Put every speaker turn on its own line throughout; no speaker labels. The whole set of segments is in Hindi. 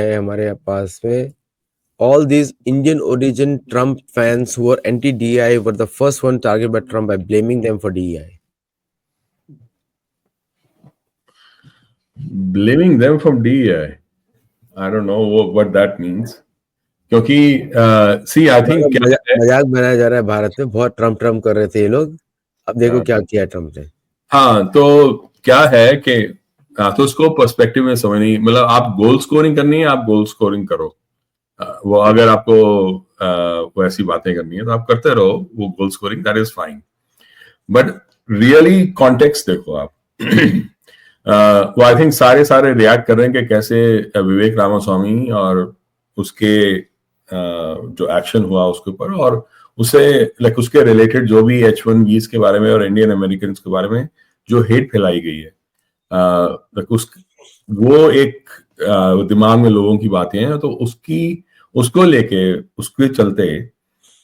है हमारे पास में, all these Indian origin Trump fans who were anti-DEI were the first one targeted by Trump by blaming them for DEI.
Blaming them from DEI. I don't know what that means. क्योंकि सी आई थिंक
मजाक बनाया जा रहा है भारत में, बहुत ट्रम्प कर रहे थे ये लोग, अब देखो क्या किया ट्रम्प ने।
हाँ, तो क्या है कि तो उसको पर्सपेक्टिव में समझनी, मतलब आप गोल स्कोरिंग करनी है, आप गोल स्कोरिंग करो। वो अगर आपको वो ऐसी बातें करनी है तो आप करते रहो वो goal scoring, that is fine. But really context देखो आप। वो आई थिंक सारे रिएक्ट कर रहे हैं कि कैसे विवेक रामास्वामी और उसके जो एक्शन हुआ उसके ऊपर, और उसे लाइक उसके रिलेटेड जो भी H1Bs के बारे में और इंडियन अमेरिकन के बारे में जो हेट फैलाई गई है, वो एक दिमाग में लोगों की बातें हैं, तो उसको लेके उसके चलते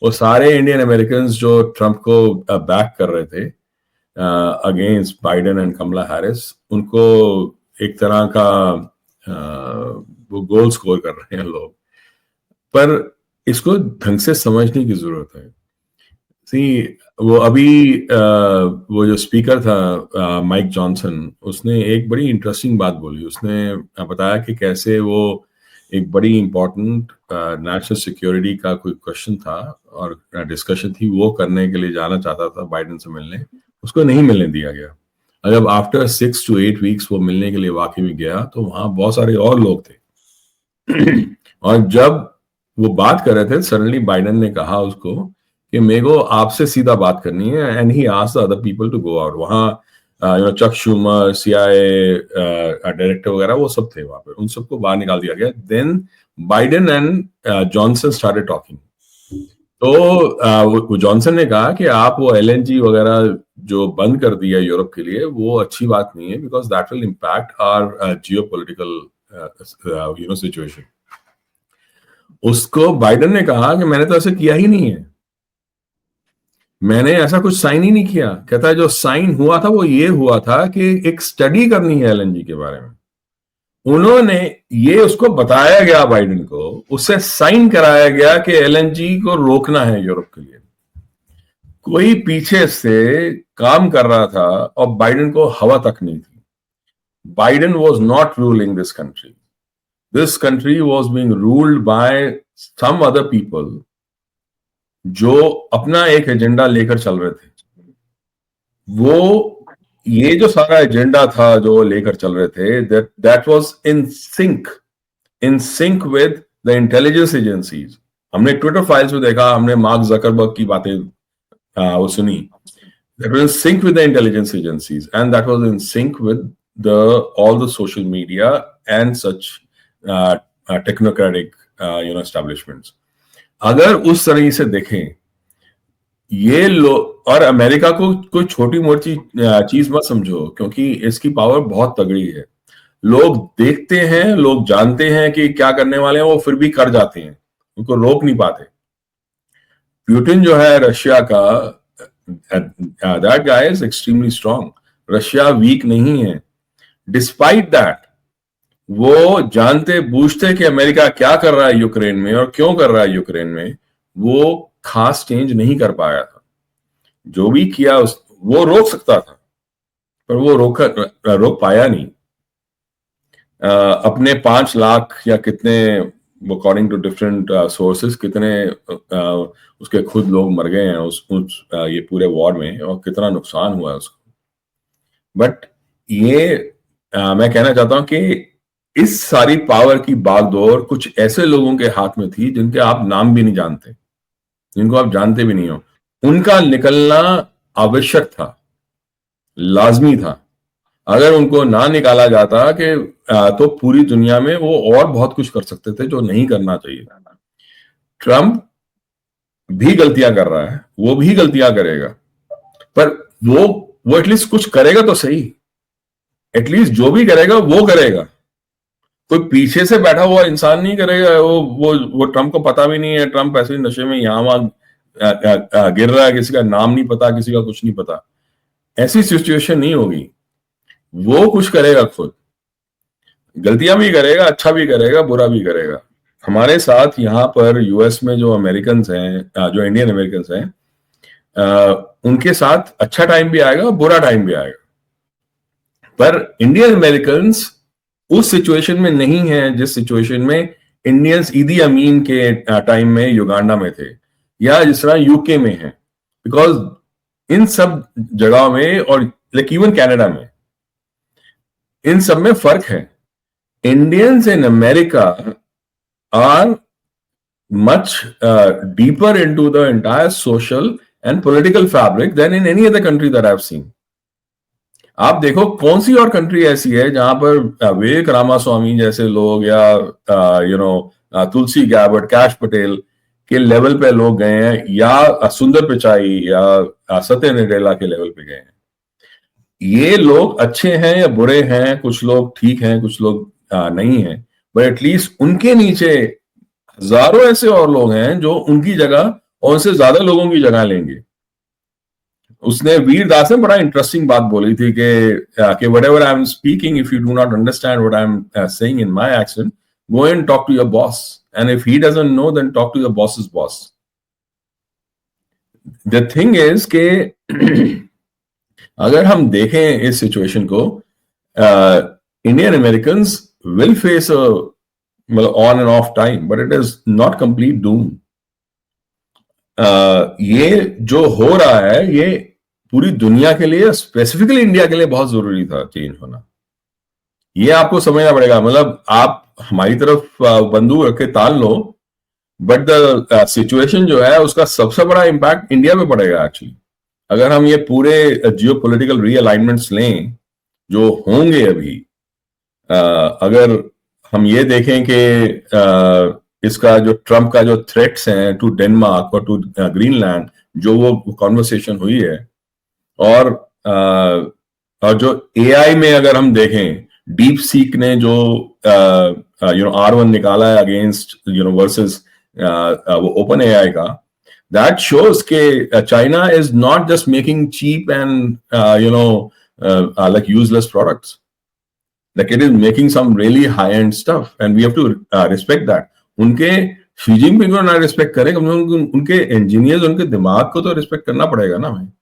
वो सारे इंडियन अमेरिकन जो ट्रम्प को बैक कर रहे थे against Biden and Kamala Harris, उनको एक तरह का वो गोल स्कोर कर रहे हैं लोग। पर इसको ढंग से समझने की जरूरत है। सी वो अभी वो जो स्पीकर था माइक जॉनसन, उसने एक बड़ी इंटरेस्टिंग बात बोली। उसने बताया कि कैसे वो एक बड़ी इंपॉर्टेंट नेशनल सिक्योरिटी का कोई क्वेश्चन था और डिस्कशन थी, वो करने के लिए जाना चाहता था बाइडेन से मिलने, उसको नहीं मिलने दिया गया। जब आफ्टर 6 to 8 वीक्स वो मिलने के लिए वाकई में गया तो वहां बहुत सारे और लोग थे। और जब वो बात कर रहे थे, सडनली बाइडेन ने कहा उसको कि मेरे को आपसे सीधा बात करनी है, and he asked other people to go out. वहां चक शूमर, CIA डायरेक्टर वगैरह वो सब थे वहां पे, उन सबको बाहर निकाल दिया गया। Then Biden and Johnson started talking. तो जॉनसन ने कहा कि आप वो LNG वगैरह जो बंद कर दिया यूरोप के लिए, वो अच्छी बात नहीं है, because that will impact our geopolitical situation. उसको बाइडेन ने कहा कि मैंने तो ऐसा किया ही नहीं है, मैंने ऐसा कुछ साइन ही नहीं किया। कहता है जो साइन हुआ था वो ये हुआ था कि एक स्टडी करनी है LNG के बारे में। उन्होंने ये उसको बताया गया बाइडेन को, उससे साइन कराया गया कि LNG को रोकना है यूरोप के लिए। कोई पीछे से काम कर रहा था और बाइडेन को हवा तक नहीं थी। Biden was not ruling this country, this country was being ruled by some other people जो अपना एक एजेंडा लेकर चल रहे थे। वो ये जो सारा एजेंडा था जो लेकर चल रहे थे, that was in sync with the intelligence agencies. हमने ट्विटर फाइल्स में देखा, हमने मार्क जकरबर्ग की बातें वो सुनी। That was in sync with the intelligence agencies and that was in sync with all the social media and such technocratic establishments. अगर उस तरह से देखें ये लोग, और अमेरिका को कोई छोटी मोटी चीज मत समझो, क्योंकि इसकी पावर बहुत तगड़ी है। लोग देखते हैं, लोग जानते हैं कि क्या करने वाले हैं, वो फिर भी कर जाते हैं, उनको रोक नहीं पाते। पुतिन जो है रशिया का, that guy is extremely strong. Russia weak नहीं है। डिस्पाइट दैट वो जानते बूझते कि अमेरिका क्या कर रहा है यूक्रेन में और क्यों कर रहा है यूक्रेन में, वो खास चेंज नहीं कर पाया था। जो भी किया वो रोक सकता था, पर वो रोक पाया नहीं। अपने 5 लाख या कितने, अकॉर्डिंग टू डिफरेंट सोर्सेस, कितने उसके खुद लोग मर गए हैं ये पूरे वॉर में, और कितना नुकसान हुआ है उसको। बट ये मैं कहना चाहता हूं कि इस सारी पावर की बागडोर कुछ ऐसे लोगों के हाथ में थी जिनके आप नाम भी नहीं जानते, जिनको आप जानते भी नहीं हो। उनका निकलना आवश्यक था, लाजमी था। अगर उनको ना निकाला जाता कि तो पूरी दुनिया में वो और बहुत कुछ कर सकते थे जो नहीं करना चाहिए था। ट्रम्प भी गलतियां कर रहा है, वो भी गलतियां करेगा, पर वो एटलीस्ट कुछ करेगा तो सही। एटलीस्ट जो भी करेगा वो करेगा, कोई पीछे से बैठा हुआ इंसान नहीं करेगा। वो ट्रम्प को पता भी नहीं है, ट्रम्प ऐसे नशे में यहां वहां गिर रहा है, किसी का नाम नहीं पता, किसी का कुछ नहीं पता। ऐसी सिचुएशन नहीं होगी, वो कुछ करेगा खुद। गलतियां भी करेगा, अच्छा भी करेगा, बुरा भी करेगा। हमारे साथ यहाँ पर यूएस में जो अमेरिकन हैं, जो इंडियन अमेरिकन हैं, उनके साथ अच्छा टाइम भी आएगा, बुरा टाइम भी आएगा। पर इंडियन अमेरिकन उस सिचुएशन में नहीं है जिस सिचुएशन में इंडियंस ईदी अमीन के टाइम में युगांडा में थे, या जिस तरह यूके में है। बिकॉज इन सब जगहों में, और लाइक इवन कनाडा में, इन सब में फर्क है। Indians in America are much deeper into the entire social and political fabric than in any other country that I've seen. आप देखो कौन सी और कंट्री ऐसी है जहां पर विवेक रामास्वामी जैसे लोग, या तुलसी गैबर्ट, कैश पटेल के लेवल पे लोग गए हैं, या सुंदर पिचाई या सत्य नडेला के लेवल पे गए हैं। ये लोग अच्छे हैं या बुरे हैं, कुछ लोग ठीक हैं, कुछ लोग नहीं हैं, बट एटलीस्ट उनके नीचे हजारों ऐसे और लोग हैं जो उनकी जगह और उनसे ज्यादा लोगों की जगह लेंगे। उसने, वीर दास ने बड़ा इंटरेस्टिंग बात बोली थी कि whatever I am speaking, if you do not understand what I am saying in my accent, go and talk to your boss, and if he doesn't know then talk to your boss's boss. The thing is के अगर हम देखें इस सिचुएशन को, इंडियन अमेरिकन्स विल फेस मतलब on and off time, but it is not complete doom. ये जो हो रहा है, ये पूरी दुनिया के लिए, स्पेसिफिकली इंडिया के लिए बहुत जरूरी था चेंज होना। ये आपको समझना पड़ेगा। मतलब आप हमारी तरफ बंदूक रख के ताल लो, बट द सिचुएशन जो है उसका सबसे बड़ा इंपैक्ट इंडिया में पड़ेगा एक्चुअली। अगर हम ये पूरे जियो पोलिटिकल रीअलाइनमेंट्स लें जो होंगे अभी, अगर हम ये देखें कि इसका जो ट्रम्प का जो थ्रेट्स हैं टू डेनमार्क और टू ग्रीनलैंड, जो वो कॉन्वर्सेशन हुई है, और जो एआई में अगर हम देखें, डीप सीक ने जो R1 निकाला है अगेंस्ट वर्सेस वो ओपन एआई का, that shows के China is not just making cheap and like useless products. Like it is making some really high-end stuff, and we have to respect that. उनके शी जिनपिंग को ना रिस्पेक्ट करें, उनके इंजीनियर्स, उनके दिमाग को तो रिस्पेक्ट करना पड़ेगा ना हमें।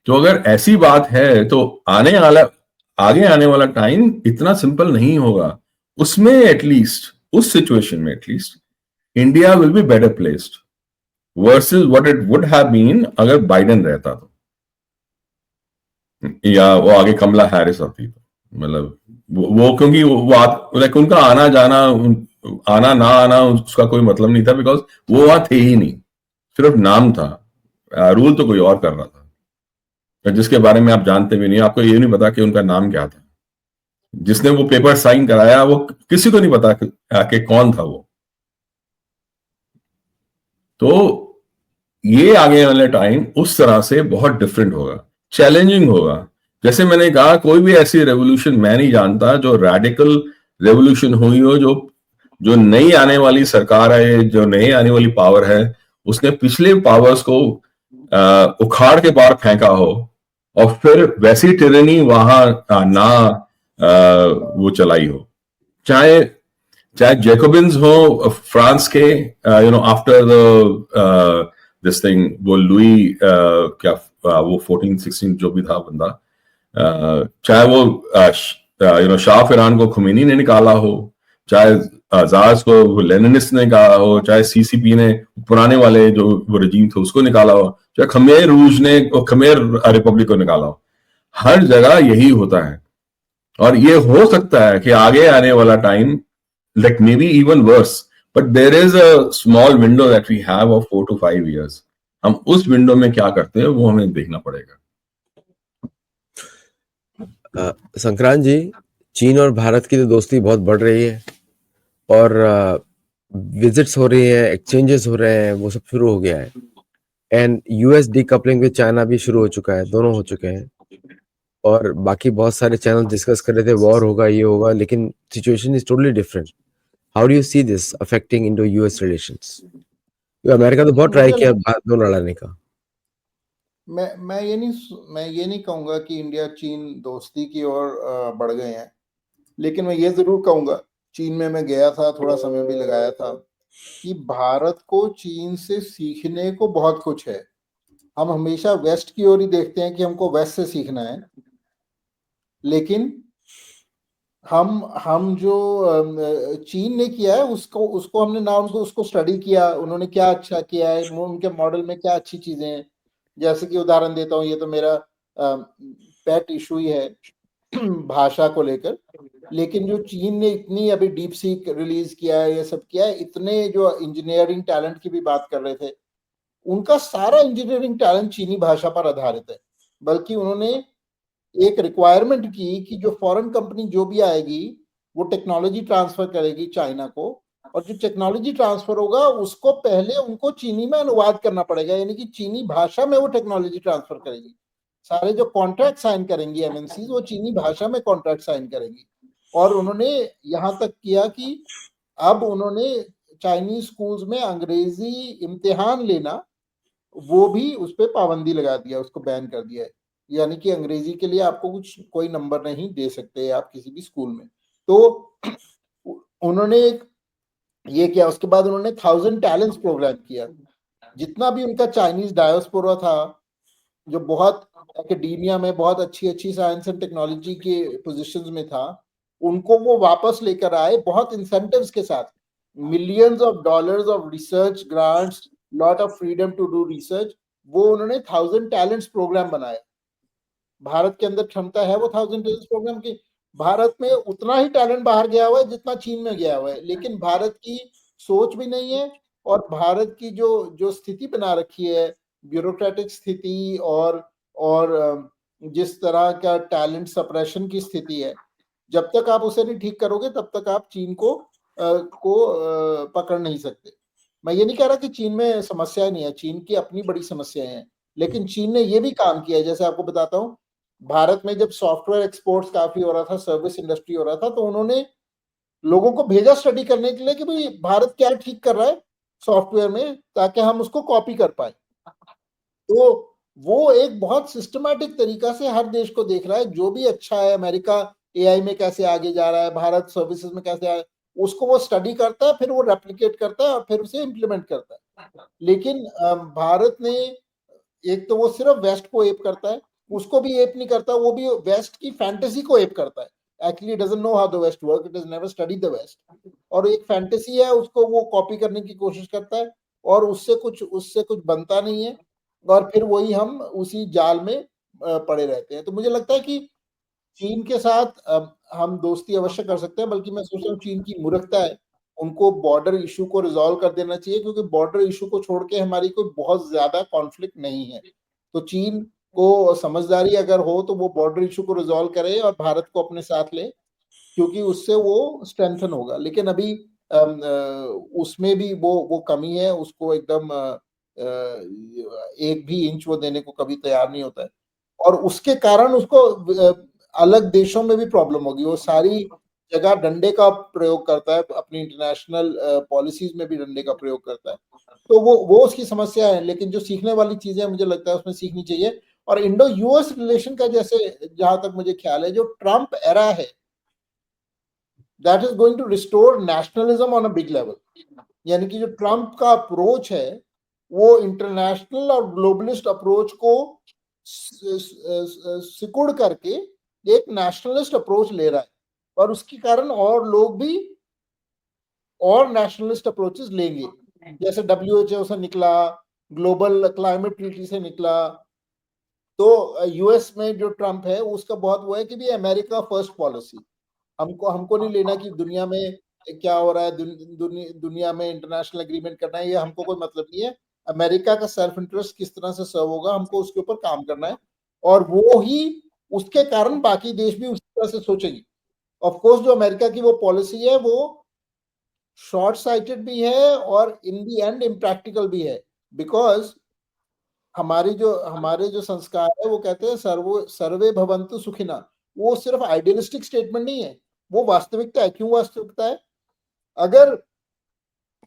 तो अगर ऐसी बात है तो आगे आने वाला टाइम इतना सिंपल नहीं होगा। उसमें एटलीस्ट, उस सिचुएशन में at least India will be better placed versus what it would have been अगर बाइडेन रहता तो, या वो आगे कमला हैरिस आती तो। मतलब वो क्योंकि लाइक उनका आना जाना, आना ना आना उसका कोई मतलब नहीं था, बिकॉज वो वहां थे ही नहीं, सिर्फ नाम था, रूल तो कोई और कर रहा था जिसके बारे में आप जानते भी नहीं। आपको ये नहीं पता कि उनका नाम क्या था। जिसने वो पेपर साइन कराया वो किसी को नहीं पता कि कौन था वो। तो ये आगे वाले टाइम उस तरह से बहुत डिफरेंट होगा, चैलेंजिंग होगा। जैसे मैंने कहा, कोई भी ऐसी रेवोल्यूशन मैं नहीं जानता जो रेडिकल रेवोल्यूशन हुई हो, जो नई आने वाली सरकार है, जो नई आने वाली पावर है, उसने पिछले पावर्स को उखाड़ के बाहर फेंका हो, और फिर वैसी टिरनी वहां ना वो चलाई हो। चाहे जैकोबिन्स हो फ्रांस के, आफ्टर द दिस थिंग, वो लुई क्या वो 14-16 जो भी था बंदा, चाहे वो शाह फरहान को खुमैनी ने निकाला हो, चाहे आजाद को लेनिनिस्ट ने निकाला हो, चाहे सीसीपी ने पुराने वाले जो वो रजीम थे उसको निकाला हो, चाहे खमेर रूज ने खमेर रिपब्लिक को निकाला हो। हर जगह यही होता है। और ये हो सकता है कि आगे आने वाला time like maybe even worse, but there is a small window that we have of 4 to 5 years. हम उस विंडो में क्या करते हैं वो हमें देखना पड़ेगा।
संक्रांत जी, चीन और भारत की तो दोस्ती बहुत बढ़ रही है, और विजिट्स हो रही है, एक्सचेंजेस हो रहे हैं, वो सब शुरू हो गया है, and US decoupling with China भी शुरू हो चुका है, दोनों हो चुके हैं। और बाकी बहुत सारे चैनल डिस्कस कर रहे थे वॉर होगा, ये होगा, लेकिन situation is totally different. How do you see this affecting Indo US relations? America तो बहुत ट्राई किया दो लड़ाने का।
मैं ये नहीं कहूंगा कि इंडिया चीन दोस्ती की ओर बढ़ गए हैं। लेकिन मैं ये जरूर कहूंगा, चीन में मैं गया था, थोड़ा समय भी लगाया था, कि भारत को चीन से सीखने को बहुत कुछ है। हम हमेशा वेस्ट की ओर ही देखते हैं कि हमको वेस्ट से सीखना है, लेकिन हम जो चीन ने किया है उसको उसको हमने ना उनको उसको स्टडी किया, उन्होंने क्या अच्छा किया है, उनके मॉडल में क्या अच्छी चीजें हैं। जैसे कि उदाहरण देता हूँ, ये तो मेरा पेट इशू ही है भाषा को लेकर, लेकिन जो चीन ने इतनी अभी डीप सीक रिलीज किया है, ये सब किया है, इतने जो इंजीनियरिंग टैलेंट की भी बात कर रहे थे, उनका सारा इंजीनियरिंग टैलेंट चीनी भाषा पर आधारित है। बल्कि उन्होंने एक रिक्वायरमेंट की कि जो फॉरेन कंपनी जो भी आएगी वो टेक्नोलॉजी ट्रांसफर करेगी चाइना को, और जो टेक्नोलॉजी ट्रांसफर होगा उसको पहले उनको चीनी में अनुवाद करना पड़ेगा, यानी कि चीनी भाषा में वो टेक्नोलॉजी ट्रांसफर करेगी। सारे जो कॉन्ट्रैक्ट साइन करेंगी एमएनसी वो चीनी भाषा में कॉन्ट्रैक्ट साइन करेंगी। और उन्होंने यहाँ तक किया कि अब उन्होंने चाइनीज स्कूल्स में अंग्रेजी इम्तिहान लेना, वो भी उस पर पाबंदी लगा दिया, उसको बैन कर दिया है। यानी कि अंग्रेजी के लिए आपको कुछ कोई नंबर नहीं दे सकते आप किसी भी स्कूल में। तो उन्होंने एक ये किया। उसके बाद उन्होंने 1000 टैलेंट्स प्रोग्राम किया। जितना भी उनका चाइनीज डायस्पोरा था, जो बहुत एकेडेमिया में बहुत अच्छी अच्छी साइंस एंड टेक्नोलॉजी के पोजीशंस में था, उनको वो वापस लेकर आए बहुत इंसेंटिव्स के साथ, millions of dollars of research grants, lot of freedom to do research. वो उन्होंने 1000 टैलेंट्स प्रोग्राम बनाया। भारत के अंदर क्षमता है वो 1000 टैलेंट्स प्रोग्राम की। भारत में उतना ही टैलेंट बाहर गया हुआ है जितना चीन में गया हुआ है, लेकिन भारत की सोच भी नहीं है, और भारत की जो जो स्थिति बना रखी है, ब्यूरोक्रेटिक स्थिति, और जिस तरह का टैलेंट सप्रेशन की स्थिति है, जब तक आप उसे नहीं ठीक करोगे तब तक आप चीन को पकड़ नहीं सकते। मैं ये नहीं कह रहा कि चीन में समस्या नहीं है, चीन की अपनी बड़ी समस्याएं हैं, लेकिन चीन ने ये भी काम किया है। जैसे आपको बताता हूँ, भारत में जब सॉफ्टवेयर एक्सपोर्ट्स काफी हो रहा था, सर्विस इंडस्ट्री हो रहा था, तो उन्होंने लोगों को भेजा स्टडी करने के लिए कि भाई भारत क्या ठीक कर रहा है सॉफ्टवेयर में, ताकि हम उसको कॉपी कर पाए। तो वो एक बहुत सिस्टमैटिक तरीका से हर देश को देख रहा है, जो भी अच्छा है, अमेरिका एआई में कैसे आगे जा रहा है, भारत सर्विसेज में कैसे आ, उसको वो स्टडी करता है, फिर वो रेप्लिकेट करता है और फिर उसे इम्प्लीमेंट करता है। लेकिन भारत ने, एक तो वो सिर्फ वेस्ट को एप करता है, उसको भी एप नहीं करता, वो भी वेस्ट की फैंटेसी को एप करता है। Actually doesn't know how the West work, it has never studied the West, और एक फैंटेसी है उसको वो कॉपी करने की कोशिश करता है, और उससे कुछ बनता नहीं है, और फिर वही हम उसी जाल में पड़े रहते हैं। तो मुझे लगता है कि चीन के साथ हम दोस्ती अवश्य कर सकते हैं, बल्कि मैं सोचता हूँ चीन की मूर्खता है, उनको बॉर्डर इशू को रिजॉल्व कर देना चाहिए, क्योंकि बॉर्डर इशू को छोड़ के हमारी कोई बहुत ज्यादा कॉन्फ्लिक्ट नहीं है। तो चीन को समझदारी अगर हो तो वो बॉर्डर इशू को रिजॉल्व करे और भारत को अपने साथ ले, क्योंकि उससे वो स्ट्रेंथन होगा। लेकिन अभी उसमें भी वो कमी है, उसको एकदम एक भी इंच वो देने को कभी तैयार नहीं होता है, और उसके कारण उसको अलग देशों में भी प्रॉब्लम होगी। वो सारी जगह डंडे का प्रयोग करता है, अपनी इंटरनेशनल पॉलिसीज में भी डंडे का प्रयोग करता है। तो वो उसकी समस्या है, लेकिन जो सीखने वाली चीजें मुझे लगता है उसमें सीखनी चाहिए। और इंडो यूएस रिलेशन का, जैसे जहां तक मुझे ख्याल है, जो ट्रम्प एरा है, that is going to restore nationalism on a big level. यानी कि जो ट्रम्प का अप्रोच है, वो इंटरनेशनल और ग्लोबलिस्ट अप्रोच को सिकुड़ करके एक नेशनलिस्ट अप्रोच ले रहा है, और उसके कारण और लोग भी और नेशनलिस्ट अप्रोचेस लेंगे। जैसे डब्ल्यूएचओ से निकला, ग्लोबल क्लाइमेट ट्रीटी से निकला। तो यूएस में जो ट्रम्प है उसका बहुत वो है कि भी अमेरिका फर्स्ट पॉलिसी, हमको नहीं लेना कि दुनिया में क्या हो रहा है, दुनिया में इंटरनेशनल एग्रीमेंट करना है, ये हमको कोई मतलब नहीं है। अमेरिका का सेल्फ इंटरेस्ट किस तरह से सर्व होगा, हमको उसके ऊपर काम करना है, और वो ही उसके कारण बाकी देश भी उस तरह से सोचेंगे। ऑफ कोर्स जो अमेरिका की वो पॉलिसी है वो शॉर्ट साइटेड भी है और इन दी एंड इम्प्रैक्टिकल भी है, बिकॉज हमारे जो संस्कार है वो कहते हैं सर्वे भवन्तु सुखिना। वो सिर्फ आइडियलिस्टिक स्टेटमेंट नहीं है, वो वास्तविकता है। क्यों वास्तविकता है? अगर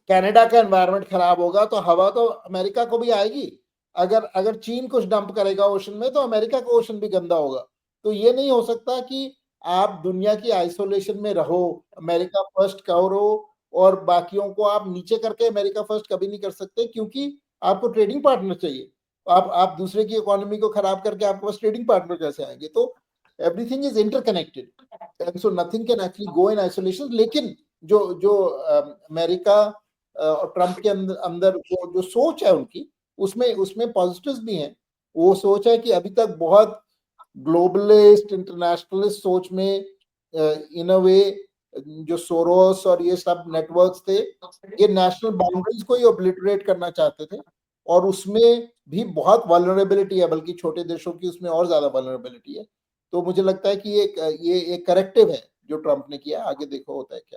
कनाडा का एनवायरनमेंट खराब होगा तो हवा तो अमेरिका को भी आएगी। अगर चीन कुछ डंप करेगा ओशन में तो अमेरिका का ओशन भी गंदा होगा। तो ये नहीं हो सकता कि आप दुनिया की आइसोलेशन में रहो, अमेरिका फर्स्ट करो और बाकियों को आप नीचे करके अमेरिका फर्स्ट कभी नहीं कर सकते, क्योंकि आपको ट्रेडिंग पार्टनर चाहिए। आप दूसरे की इकोनॉमी को खराब करके आपके पास ट्रेडिंग पार्टनर कैसे आएंगे? तो everything is interconnected and so nothing can actually go in isolation. लेकिन जो जो अमेरिका और ट्रम्प के अंदर वो जो सोच है उनकी, उसमें पॉजिटिव्स भी हैं। वो सोच है कि अभी तक बहुत ग्लोबलिस्ट इंटरनेशनलिस्ट सोच में इन अ वे जो सोरोस और ये सब नेटवर्क्स थे, ये नेशनल बाउंड्रीज को ही ओब्लिटरेट करना चाहते थे, और उसमें भी बहुत वल्नरेबिलिटी है, बल्कि छोटे देशों की उसमें और ज्यादा वल्नरेबिलिटी है। तो मुझे लगता है कि ये एक करेक्टिव है जो ट्रम्प ने किया। आगे देखो होता है क्या।